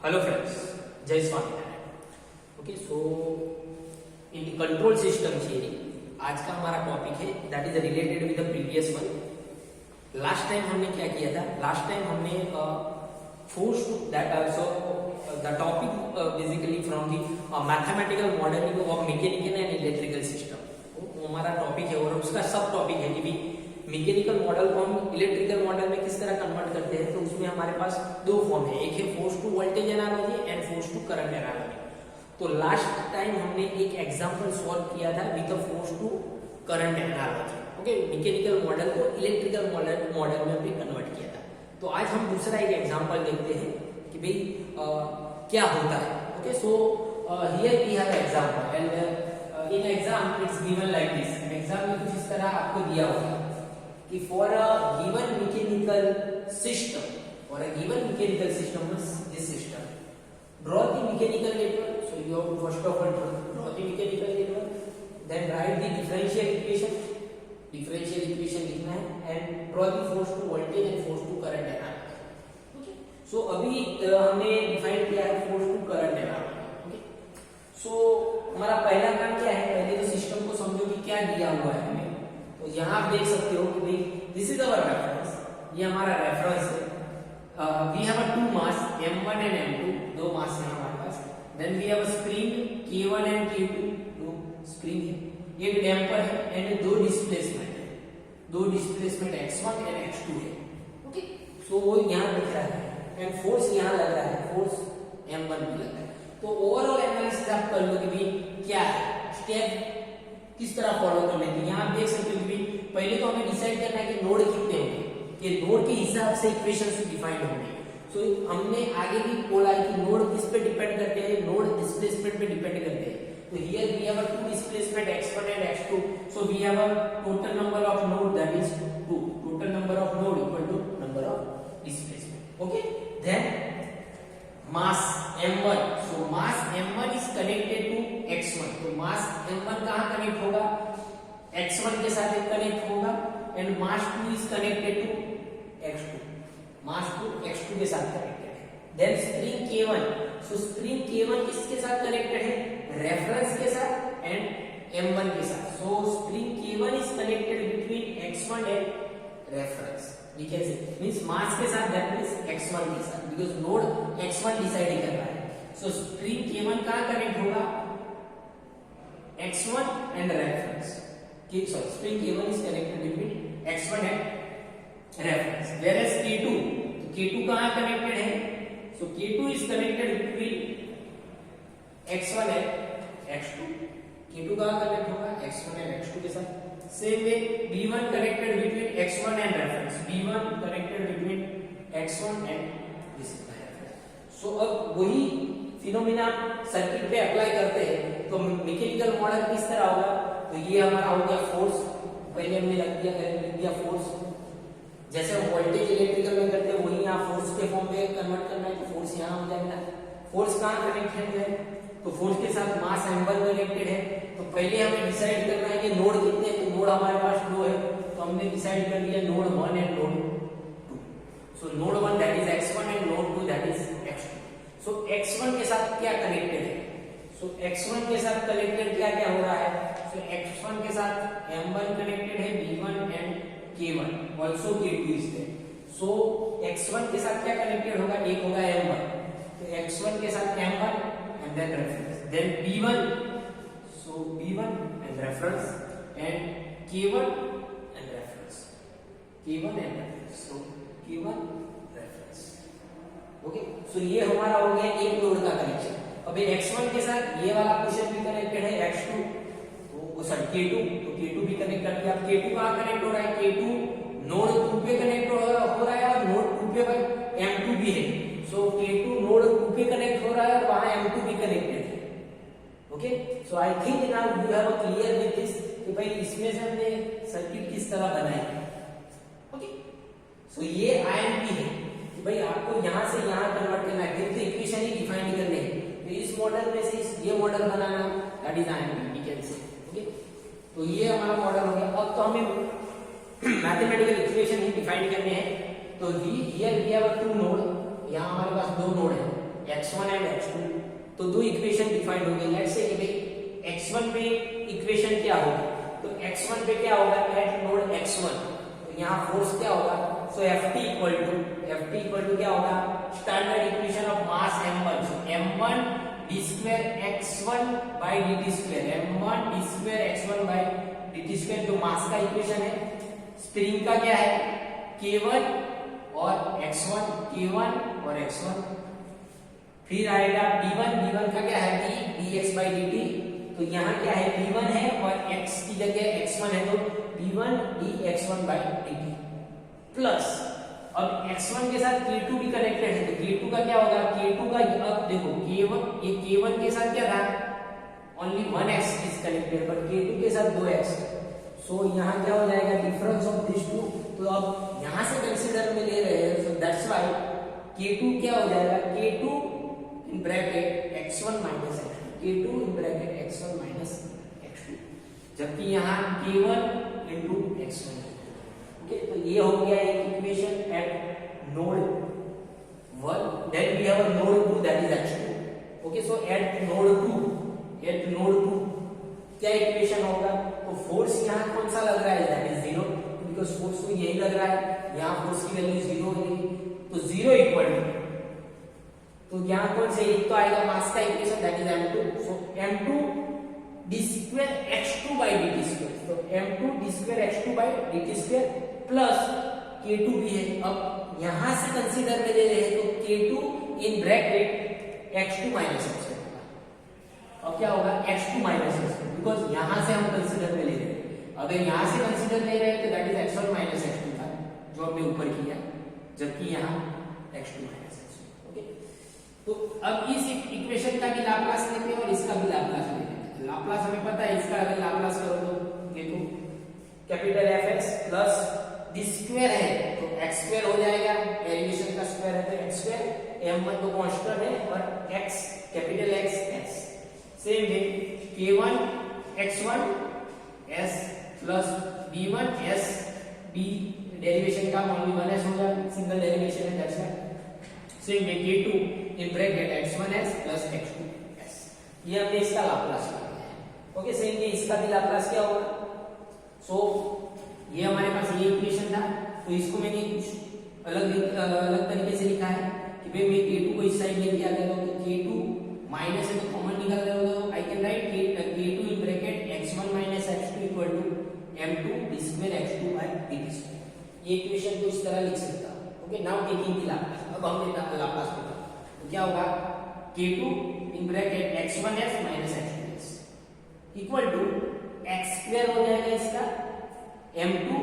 Hello friends, जय Swaminarayan. Okay, so in control system theory आज का हमारा टॉपिक है that is related with the previous one. Last time हमने क्या किया था? लास्ट टाइम हमने force that also the topic basically from the mathematical modelling of mechanical and electrical system. वो हमारा टॉपिक है और उसका सब टॉपिक है कि भी मैकेनिकल मॉडल को हम इलेक्ट्रिकल मॉडल में किस तरह कन्वर्ट करते हैं। तो उसमें हमारे पास दो फॉर्म है, एक है force to voltage analogy and force to current analogy. तो लास्ट टाइम हमने एक एग्जांपल सॉल्व किया था with the force to current analogy. Okay, mechanical model को इलेक्ट्रिकल मॉडल में हमने कन्वर्ट किया था। तो आज हम दूसरा एक एग्जांपल देखते हैं कि भाई क्या होता है। Okay, so here we have example and in exam it's given like this. Exam में कुछ इस तरह आपको दिया होगा कि for a given mechanical system means this system, draw the mechanical network. So you have to first of all draw the mechanical network, then write the differential equation लिखना है and draw the force to voltage and force to current analogy. Okay, so अभी हमने define किया है force to current analogy. Okay, so हमारा पहला काम क्या है? पहले तो सिस्टम को समझो कि क्या दिया हुआ है हमें। तो यहाँ आप देख सकते हो कि भाई दिस इज अवर रेफरेंस, ये हमारा रेफरेंस है। We have a two mass m1 and m2, दो मास है हमारे पास। Then we have a spring k1 and k2, दो स्प्रिंग है। एक डैम्पर है एंड दो डिस्प्लेसमेंट है, दो डिस्प्लेसमेंट x1 एंड x2 है। ओके, सो वो यहाँ दिख रहा है एंड फोर्स यहाँ लग रहा है, फोर्स m1 भी लग रहा है। तो ओवरऑल एनालिसिस आप कर लो कि भाई क्या है, स्टेप किस तरह फॉलो करने की। यहाँ आप देख सकते हो कि पहले तो हमें डिसाइड करना है कि नोड कितने होंगे, कि नोड के हिसाब से इक्वेशन से डिफाइन होंगे। सो हमने आगे भी बोला है कि नोड किस पे डिपेंड करते हैं, नोड डिस्प्लेसमेंट पे डिपेंड करते हैं। तो here we have a two displacement x1 and x2, so we have a total number of node that is 2, total number of node equal to number of displacement. Okay, then mass m1, so mass m1 is connected to x1। तो मास m1 कहां connect होगा? x1 के साथ connect होगा and mass 2 is connected to x2, mass 2 x2 के साथ connected है। Then spring k1, सो spring k1 किसके साथ कनेक्टेड है? रेफरेंस के साथ एंड m1 के साथ। सो spring k1 is connected between x1 and reference. we can say means मास के साथ दैट मींस x1 के साथ, बिकॉज़ नोड x1 डिसाइड कर रहा है। सो स्प्रिंग k1 कहां कनेक्ट होगा? x1 and reference. Spring k1 is connected between x1 and reference, whereas k2, तो k2 कहां कनेक्टेड है? so k2 is connected between x1 and x2। k2 कहां connect होगा? x1 and x2 के साथ। Same way b1 connected between x1 and reference, b1 connected between x1 and this reference। so अब वही phenomena circuit पे apply करते हैं तो मैकेनिकल मॉडल किस तरह होगा? तो ये हमारा हो गया फोर्स, पहले हमने लिख दिया फोर्स। जैसे हम वोल्टेज इलेक्ट्रिकल में करते हैं वही यहाँ फोर्स के फॉर्म में कन्वर्ट करना है, तो फोर्स यहाँ हो जाएगा। फोर्स कहाँ कनेक्टेड है? तो फोर्स के साथ मास m1 कनेक्टेड है। तो पहले हमें डिसाइड करना है कि नोड कितने, तो नोड हमारे पास दो है, तो हमने डिसाइड कर लिया node 1 and node 2। So node 1 that is x1 and node 2 that is x2। So x1 के साथ क्या कनेक्टेड है? सो x1 के साथ कनेक्टेड क्या क्या हो रहा है? सो x1 के साथ m1 कनेक्टेड है, b1 and k1, also k2 is there. So x1 के साथ क्या कनेक्टेड होगा? एक होगा m1, तो x1 के साथ m1 and then reference, then b1, so b1 and reference and k1 and reference, k1 and reference, so k1 reference. Okay, so ये हमारा हो गया एक नोड का कनेक्शन। अभी x1 के साथ ये वाला पोर्शन भी कनेक्टेड है x2, तो सॉरी k2, तो k2 भी कनेक्ट कर दिया। अब k2 कहां कनेक्ट हो रहा है? k2 नोड 2 पे कनेक्ट हो रहा है और नोड 2 पे m2 भी है। सो k2 नोड 2 पे कनेक्ट हो रहा है और वहां m2 भी कनेक्टेड है। Okay, so I think now you have a clear with this कि भाई इसमें से हमने सर्किट किस तरह बनाई है। ओके, सो ये IMP है कि भाई आपको यहां से यहां कन्वर्ट करना है, फिर तो इक्वेशन ही डिफाइन करने है। तो इस मॉडल में से ये मॉडल बनाना, that is IMP we can say. Okay, तो ये हमारा मॉडल हो गया। अब तो हमें मैथमेटिकल इक्वेशन ही डिफाइन करने हैं। तो here we have a two node, यहाँ हमारे पास दो नोड है x1 एंड x2, तो दो इक्वेशन डिफाइंड हो गए। लेट्स से कि भाई x1 पे इक्वेशन क्या होगी, तो x1 पे क्या होगा, एट नोड x1, तो यहाँ फोर्स क्या होगा, सो Ft इक्वल टू क्या होगा, standard equation of mass m1, so m1 d square x1 by dt square, m1 d square x1 by dt square, जो मास का इक्वेशन है। स्प्रिंग का क्या है, k1 और x1, k1 और x1, फिर आएगा d1 का क्या है, dx by dt, तो यहाँ क्या है, d1 है और x की जगह x1 है, तो d1 dx1 by dt plus, अब x1 के साथ k2 भी कनेक्टेड है, तो k2 का क्या होगा, k2 का, अब देखो k1, ये k1 के साथ क्या था, only 1x is connected, but k2 के साथ 2x, सो यहाँ क्या हो जाएगा, डिफरेंस ऑफ दिस टू, तो अब यहाँ से कंसीडर में ले रहे हैं, सो दैट्स व्हाई k2 क्या हो जाएगा, k2 in bracket x1 minus x2, k2 in bracket x1 minus x2, जबकि यहाँ k1 इनटू x1। ओके, तो ये हो गया एक equation at node 1, then we have a node 2 that is x2। Okay, so at node 2 क्या equation होगा, तो फोर्स यहाँ कौन सा लग रहा है, दैट इज 0, बिकॉज़ फोर्स तो यही लग रहा है, यहाँ फोर्स की वैल्यू 0 होगी, तो 0 इक्वल टू, तो यहाँ कौन से एक तो आएगा मास का equation that is m2, so m2 d square x2 by dt square, तो m2 d square x2 by dt square plus k2 भी है। अब यहां से कंसीडर में ले रहे हैं, तो k2 in bracket x2 minus x2, अब क्या होगा, x2 माइनस x2, बिकॉज यहां से हम कंसीडर में ले रहे हैं, अगर यहां से कंसीडर ले रहे हैं तो that is x1 minus x2 था, जो हमने ऊपर किया, जबकि यहां x2 माइनस x2। ओके, तो अब इस इक्वेशन का भी लाप्लास लेते हैं और इसका भी लाप्लास लेते हैं। लाप्लास हमें पता है, इसका अगर लाप्लास करो तो देखो capital Fx plus d square है तो x स्क्वायर हो जाएगा, डेरिवेशन का स्क्वायर है तो x स्क्वायर, m1 तो कांस्टेंट है और x capital x, same way k1 x1 s plus b1 s, b derivation का ओनली 1s होगा, सिंगल डेरिवेशन है, that's why same way k2 in bracket x1s plus x2s, ये हमने इसका Laplace लिया है। ओके, सेम ये इसका भी लाप्लास क्या होगा, सो ये हमारे पास ये इक्वेशन था, तो इसको मैंने कुछ अलग तरीके से लिखा है कि भाई मैं k2 को इस साइड ले लिया गया, तो k2 माइनस है तो कॉमन निकाल रहे हो, तो I can write k2 in bracket x1 minus x2 equal to m2 d square x2 by dt square, ये इक्वेशन को इस तरह लिख सकता हूं। Okay, now taking the Laplace, अब हम लेते लाप्लास को, तो क्या होगा, k2 in bracket x1s minus x2s equal to x square हो जाएगा इसका m2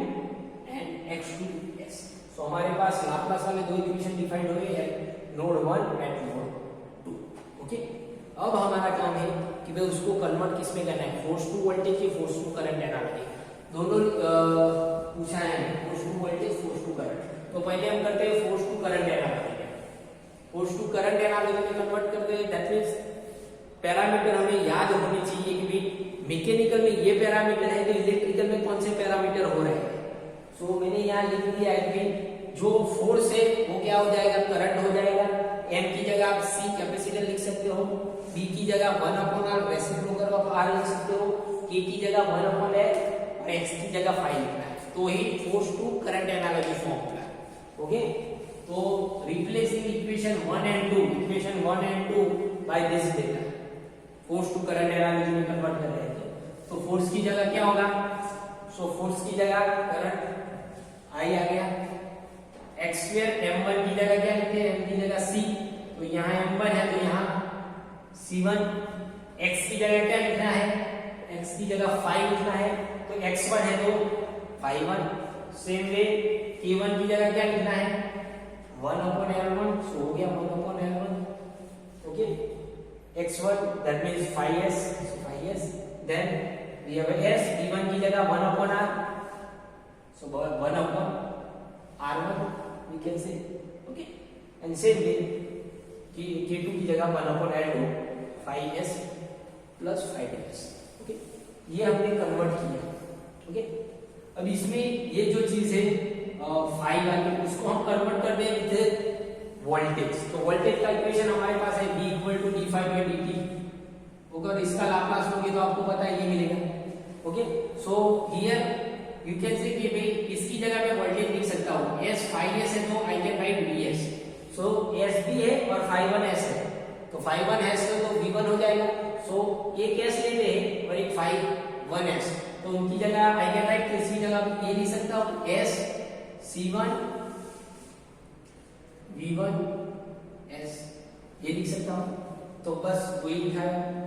एंड x2s। सो हमारे पास लाप्लास वाले दो इक्वेशन डिफाइंड हो गए हैं, नोड 1 एंड नोड 2। ओके, अब हमारा काम है कि भाई उसको कन्वर्ट किस में करना है, फोर्स टू वोल्टेज या फोर्स टू करंट एनालिसिस, दोनों पूछा है, force to voltage, force to current. तो पहले हम करते हैं force to current analysis, force to current analysis में कन्वर्ट करते हैं, दैट मींस पैरामीटर हमें याद होने चाहिए कि भाई मैकेनिकल में ये पैरामीटर है तो इलेक्ट्रिकल में कौन से पैरामीटर हो रहे हैं। सो मैंने यहाँ लिख दिया है कि जो फोर्स है वो क्या हो जाएगा, करंट हो जाएगा, m की जगह आप c कैपेसिटर लिख सकते हो, b की जगह 1/r रेसिप्रोकल ऑफ r लिख सकते हो, k की जगह 1/l और x की जगह 5 लिखना है, तो ही force to current analysis formula. Okay, तो replacing equation 1 and 2 by this data, force to current analysis में कन्वर्ट कर रहे हैं, तो फोर्स की जगह क्या होगा, सो फोर्स की जगह करंट I आ गया, x स्क्वायर m1 की जगह क्या लिखते हैं, m की जगह c, तो यहाँ m1 है तो यहाँ c1, x की जगह क्या लिखना है, x की जगह 5 लिखना है, तो x1 है तो 5/1, सेम वे k1 की जगह क्या लिखना है, 1/L1, सो हो गया 1/L1। Okay, x1 that means 5s, so 5s, then we have s, b1 की जगह 1/r, so 1/r1 we can say, okay, and same way k2 की जगह 1/L2, 5s plus 5s। okay, ये हमने कन्वर्ट किया। Okay, अब इसमें ये जो चीज है 5 वाली, उसको हम कन्वर्ट कर दें विद वोल्टेज। तो वोल्टेज का इक्वेशन हमारे पास है v इक्वल टू d∅dt। अगर इसका लाप्लास लोगे तो आपको पता है ये मिलेगा। Okay, so here you can say कि भाई इसकी जगह मैं वोल्टेज लिख सकता हूँ s phi s है तो I can right vs। So s भी है और phi 1 s है, तो phi 1 s है तो v1 हो जाएगा। सो एक s लेते हैं और एक phi 1 s, तो उनकी जगह आई कैन राइट किसी जगह ये लिख सकता हूँ s c1 v1 s, ये लिख सकता हूँ। तो बस वही लिखा है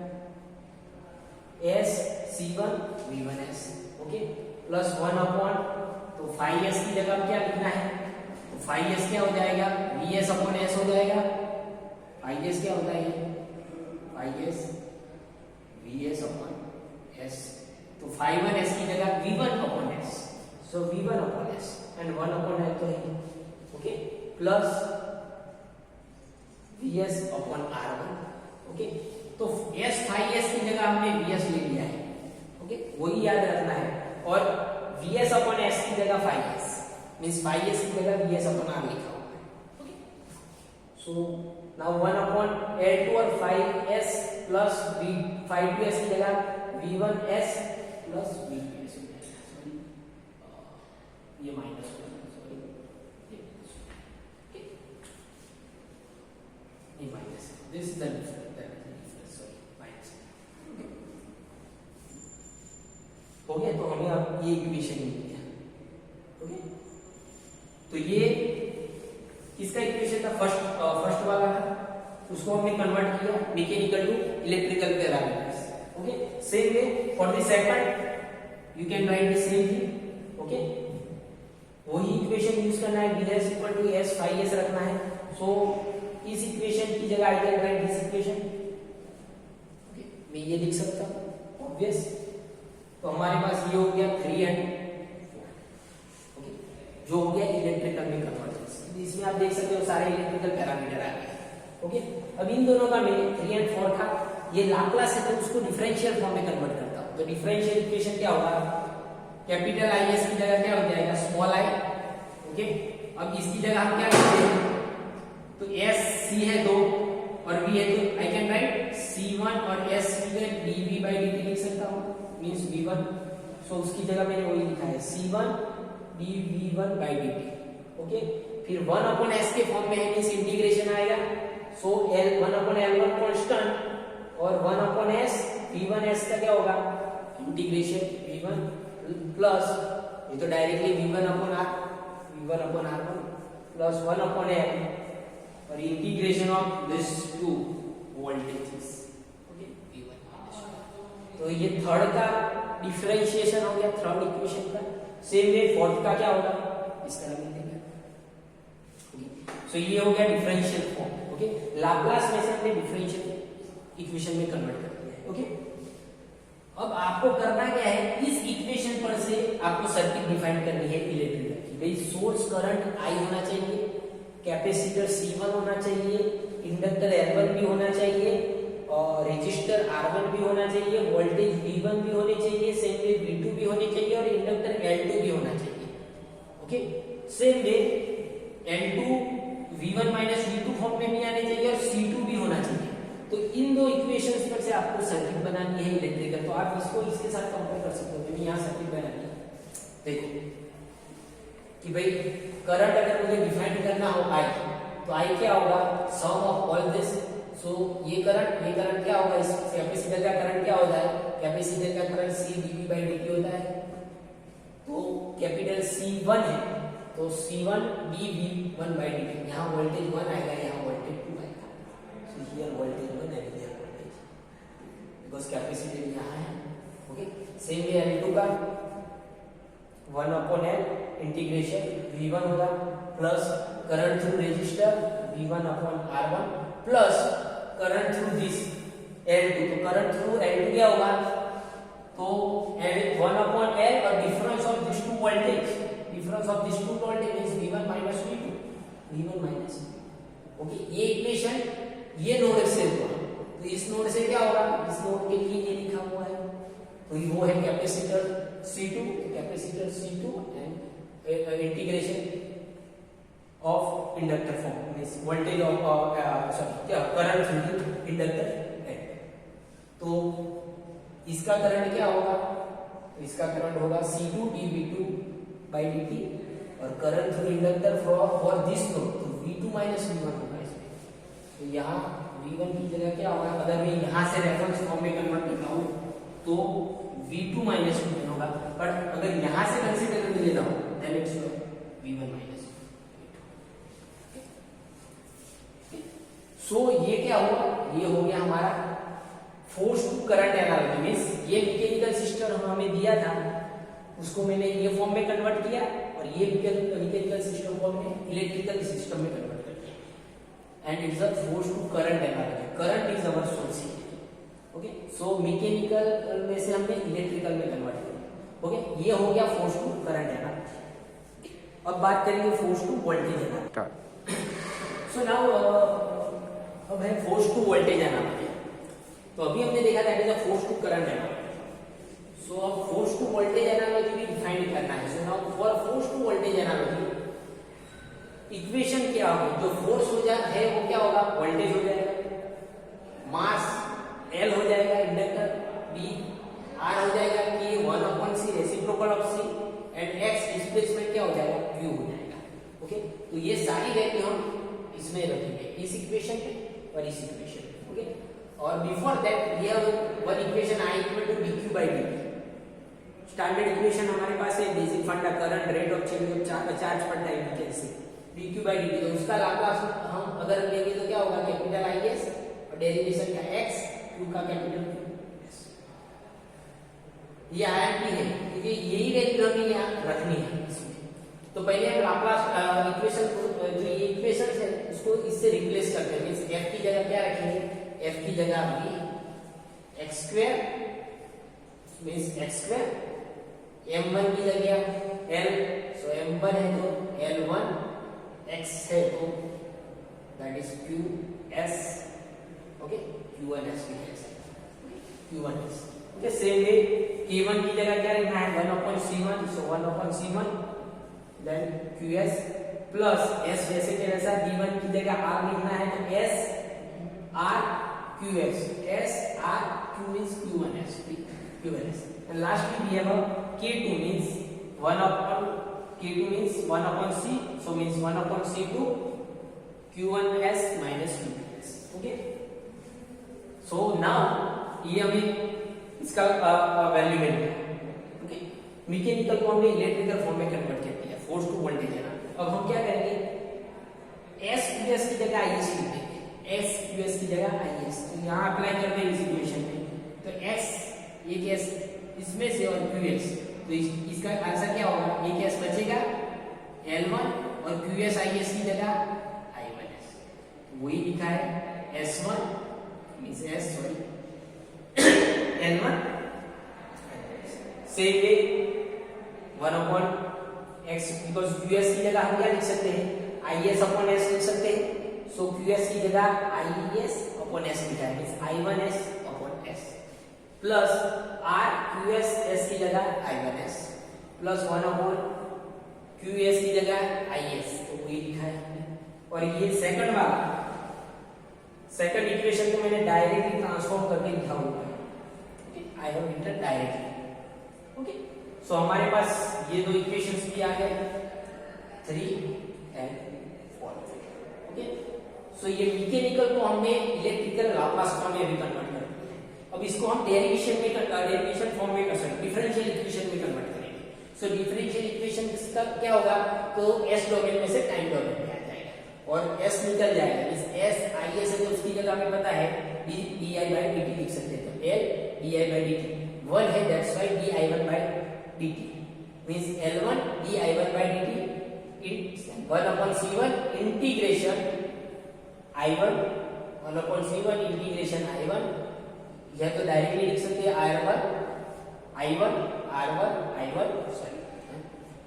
s c1 v1 s। Okay, plus 1 upon, तो phi s की जगह क्या लिखना है, तो phi s क्या हो जाएगा vs अपॉन s हो जाएगा। phi s क्या होता है, phi s vs upon s, तो phi 1 s की जगह v1 upon s, so v1 upon s and 1 upon l तो है। Okay, plus vs upon r1। Okay, तो s phi s की जगह हमने vs ले लिया है। ओके, वही याद रखना है। और vs अपॉन s की जगह phi s means phi s की जगह vs अपॉन r लिखा हुआ है। Okay, so now 1 upon l2 और phi s plus v phi 2s की जगह v1 s plus v2s। Sorry, ये माइनस हो गया, सॉरी ये minus, this is the difference, हो गया। तो हमें अब ये इक्वेशन मिल गया। ओके, तो ये किसका इक्वेशन था, फर्स्ट वाला था, उसको हमने कन्वर्ट किया mechanical to electrical parameters. Okay, same way for the second you can write the same thing. Okay, वही इक्वेशन यूज करना है, vs equal to s phi s रखना है। सो इस इक्वेशन की जगह आई can right this equation. Okay, मैं ये लिख सकता हूं ऑब्वियस। तो हमारे पास ये हो गया 3 एंड 4। ओके, जो हो गया इलेक्ट्रिकल में कन्वर्जेंस। इसमें आप देख सकते हो सारे इलेक्ट्रिकल पैरामीटर आ गए। ओके, अब इन दोनों का मैं 3 एंड 4 था, ये लाप्लास है तो उसको डिफरेंशियल फॉर्म में कन्वर्ट करता हूं। तो डिफरेंशियल इक्वेशन क्या होगा, कैपिटल आई एस की जगह क्या हो जाएगा स्मॉल आई। ओके, अब इसकी जगह हम क्या करते हैं, तो एस सी है 2 और v है, तो आई कैन राइट c1 और s dv/dt लिख सकता हूं मींस v1। सो उसकी जगह मैंने वही लिखा है c1 dv1/dt। ओके, फिर 1 अपॉन s के फॉर्म में है मींस इंटीग्रेशन आएगा। सो l 1 अपॉन l1 कांस्टेंट और 1 अपॉन s v1s का क्या होगा इंटीग्रेशन v1 प्लस ये तो directly v1 upon r1 plus 1 upon l और integration of this to voltages. Okay, v1। तो ये थर्ड का डिफरेंशिएशन हो गया, थर्ड इक्वेशन का। सेम वे फोर्थ का क्या होगा, इस तरह में देखें। ओके, सो ये हो गया डिफरेंशियल फॉर्म। ओके, लाप्लास में से हमने डिफरेंशियल इक्वेशन में कन्वर्ट कर दिया है। ओके, अब आपको करना क्या है, इस इक्वेशन पर से आपको सर्किट डिफाइन करनी है इलेक्ट्रिकल की। भाई सोर्स करंट I होना चाहिए, कैपेसिटर C1 होना चाहिए, इंडक्टर L1 भी होना चाहिए और रेजिस्टर R1 भी होना चाहिए, वोल्टेज V1 भी होने चाहिए, सेम वे V2 भी होने चाहिए और इंडक्टर L2 भी होना चाहिए। ओके, सेम वे L2 V1 minus V2 form में भी आने चाहिए और C2 भी होना चाहिए। तो इन दो इक्वेशंस पर से आपको सर्किट बनानी है इलेक्ट्रिकल। तो आप इसको इसके साथ कंपेयर कर सकते हो। मैंने यहाँ सर्किट बनानी है, देखो कि भाई करंट अगर मुझे डिफाइन करना हो I, तो I क्या होगा सम ऑफ ऑल दिस। सो ये करंट क्या होगा, इस कैपेसिटर का करंट क्या होता है, कैपेसिटर का करंट C dv/dt होता है। तो कैपिटल C1 है तो C1 dv1/dt, यहाँ वोल्टेज 1 आएगा, यहाँ वोल्टेज 2 आएगा। So here voltage 1 and here voltage, because capacitor यहाँ है। ओके, सेम वे L2 का 1 अपॉन L इंटीग्रेशन V1 होगा plus current through resistor V1 upon R1 plus current through this L2। तो current through L2 क्या होगा, तो 1 upon L और difference of this two voltage, difference of this two voltage means V1 minus V2, V1 minus. Okay, ये equation ये node से हुआ, तो इस नोड से क्या होगा, इस नोड के लिए ये लिखा हुआ है, तो वो है capacitor C2, capacitor C2 and integration of inductor form, means voltage of क्या करंट थ्रू द इंडक्टर है। तो इसका करंट क्या होगा, इसका करंट होगा C2 dV2 by dt, और current through inductor for this node तो V2 माइनस V1 होगा इसमें। तो यहाँ V1 की जगह क्या होगा, अगर मैं यहाँ से रेफरेंस फॉर्म में कन्वर्ट करता हूँ तो V2 माइनस V1 होगा, पर अगर यहाँ से कंसीडर में लेता हूँ देन इट्स V1 माइनस। सो ये क्या हुआ, ये हो गया हमारा force to current analogy, means ये मैकेनिकल सिस्टम हमें दिया था उसको मैंने ये फॉर्म में कन्वर्ट किया, और ये मैकेनिकल सिस्टम को हमने इलेक्ट्रिकल सिस्टम में कन्वर्ट कर दिया। And it's a force to current analogy, current is our source. Okay, so mechanical में से हमने इलेक्ट्रिकल में कन्वर्ट किया। ओके, ये हो गया फोर्स टू करंट एनालॉजी। अब बात करेंगे force to voltage analogy. So now अब है फोर्स टू वोल्टेज एनालॉजी। तो अभी हमने देखा था it is a force to current analogy. So अब फोर्स टू वोल्टेज एनालॉजी भी डिफाइन करना है। So now for force to voltage analogy equation क्या होगी, जो फोर्स हो जाए है वो क्या होगा, वोल्टेज हो जाएगा, मास L हो जाएगा, इंडक्टर B, R हो जाएगा कि 1/c reciprocal of C, and X displacement क्या हो जाएगा, Q हो जाएगा। ओके, तो ये सारी वैल्यू हम इसमें रखेंगे, इस इक्वेशन पे और इस इक्वेशन पे। ओके, और before that we have one equation I equal to dq by dt। Standard equation हमारे पास है, basic funda current rate of change of charge पर time we can say dq by dt। तो उसका Laplace हम अगर लेंगे तो क्या होगा, कैपिटल Is और डेरिवेशन का x, q का कैपिटल Q। ये IMP है क्योंकि यही वैल्यू हमें यहाँ रखनी है इसमें। तो पहले हम लाप्लास इक्वेशन को, जो ये इक्वेशन है उसको इससे रिप्लेस करते हैं, मींस f की जगह क्या रखेंगे, f की जगह v x square means x square, m1 की जगह l, सो m1 है तो l1, x है तो that is qs। Okay, q1s भी है, q1s। ओके, सेम वे k1 की जगह क्या रखना है, 1/c1, so 1/c1 then qs plus s वैसे के वैसा, v1 की जगह r लिखना है तो s r qs, s r q means q1s, q1s। and lastly we have a k2 means 1/k2 means 1/c, so means 1/c2 q1s minus q2s। okay, so now ये हमें इसका वैल्यू मिल गया। Okay, mechanical को हमने electrical form में convert कर दिया, force to voltage है ना। अब हम क्या करेंगे, S QS की जगह IS लिख देंगे, S QS की जगह IS। तो यहाँ अप्लाई करते हैं इस इक्वेशन में, तो S एक S इसमें से और QS, तो इसका आंसर क्या होगा, एक S बचेगा L1 और QS IS की जगह I1S। वही लिखा है S1 means S sorry L1 same way 1/x, because QS की जगह हम क्या लिख सकते हैं, IS/S लिख सकते हैं। सो QS की जगह IS/S लिखा है, means I1S/S plus R QS की जगह I1S प्लस 1/QS की जगह IS, तो वही लिखा है। और ये सेकंड वाला, सेकंड इक्वेशन को मैंने डायरेक्टली ट्रांसफॉर्म करके लिखा हुआ है, I have written directly. Okay, so हमारे पास ये दो इक्वेशंस भी आ गए, 3 एंड 4। ओके, सो ये मैकेनिकल को हमने इलेक्ट्रिकल लाप्लास फॉर्म में भी कन्वर्ट कर दिया। अब इसको हम डेरिवेशन फॉर्म में कर सकते, डिफरेंशियल इक्वेशन में कन्वर्ट करेंगे। सो डिफरेंशियल इक्वेशन का क्या होगा, तो s डोमेन में से टाइम डोमेन में आ जाएगा और s निकल जाएगा, इस s is है तो उसकी जगह हमें पता है di/dt लिख सकते हैं, तो l di/dt 1 है, that's why di1/dt means l1 di1/dt इन 1/c1 integration i1 1/c1 integration i1, या तो डायरेक्टली लिख सकते हैं i1 r1 sorry,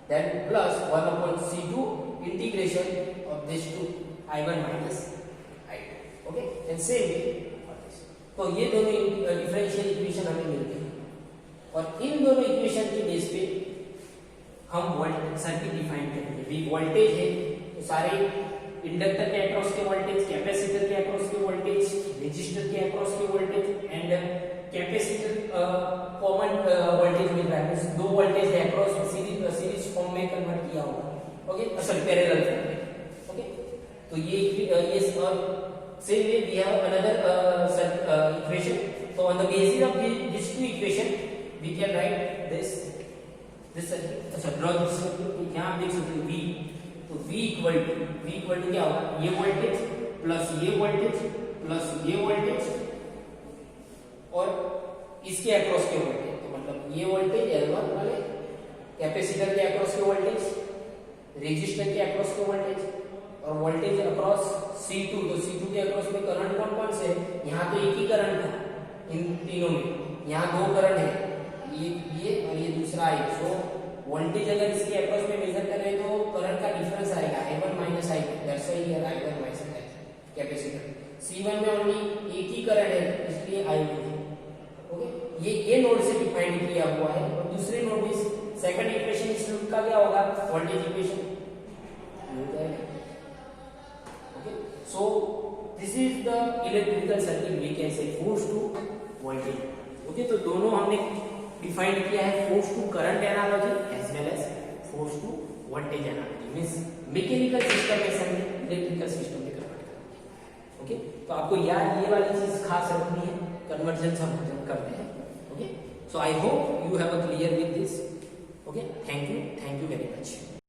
then plus 1/c2 integration of this two i1 minus i2। Okay, and same way तो ये दोनों डिफरेंशियल इक्वेशन हमें मिल गए, और इन दोनों इक्वेशन के बेस पे हम सर्किट डिफाइन करेंगे। वी वोल्टेज है, तो सारे इंडक्टर के अक्रॉस के वोल्टेज, कैपेसिटर के अक्रॉस के वोल्टेज, रेजिस्टर के अक्रॉस के voltage and capacitor common voltage मिल रहा है, दो वोल्टेज है अक्रॉस सीरीज फॉर्म में कन्वर्ट किया हुआ, ओके, सॉरी पैरेलल फॉर्म में, ओके। तो ये same way we have another equation. So on the basis of these two equation we can write this circuit. अच्छा ड्रॉ दिस circuit, यहाँ आप देख सकते हो V, तो V इक्वल टू क्या होगा, ये वोल्टेज प्लस ये वोल्टेज प्लस ये वोल्टेज और इसके अक्रॉस के वोल्टेज, तो मतलब ये वोल्टेज L1 वाले कैपेसिटर के अक्रॉस के वोल्टेज, रेजिस्टर के अक्रॉस के वोल्टेज और वोल्टेज अक्रॉस C2, तो C2 के अक्रॉस में करंट कौन से, यहाँ तो एक ही करंट था इन तीनों में, यहाँ दो करंट है, ये और ये दूसरा है। सो वोल्टेज अगर इसके अक्रॉस में मेजर करें तो करंट का डिफरेंस आएगा I1 minus I2, that's why here I1 minus I2 capacitor. C1 में ओनली एक ही करंट है इसलिए I1, ओके। ये नोड से डिफाइन किया हुआ है और दूसरे नोड में सेकंड इक्वेशन इस लूप का क्या होगा, voltage equation, so this is the electrical circuit, we can say force to voltage, okay। तो दोनों हमने डिफाइन किया है, force to current analogy as well as force to voltage analogy, means mechanical system में से इलेक्ट्रिकल सिस्टम में convert करते हैं, ओके। तो आपको याद ये वाली चीज खास रखनी है, कन्वर्जन हम जब करते हैं, okay. So I hope you have a clear with this, okay. Thank you very much.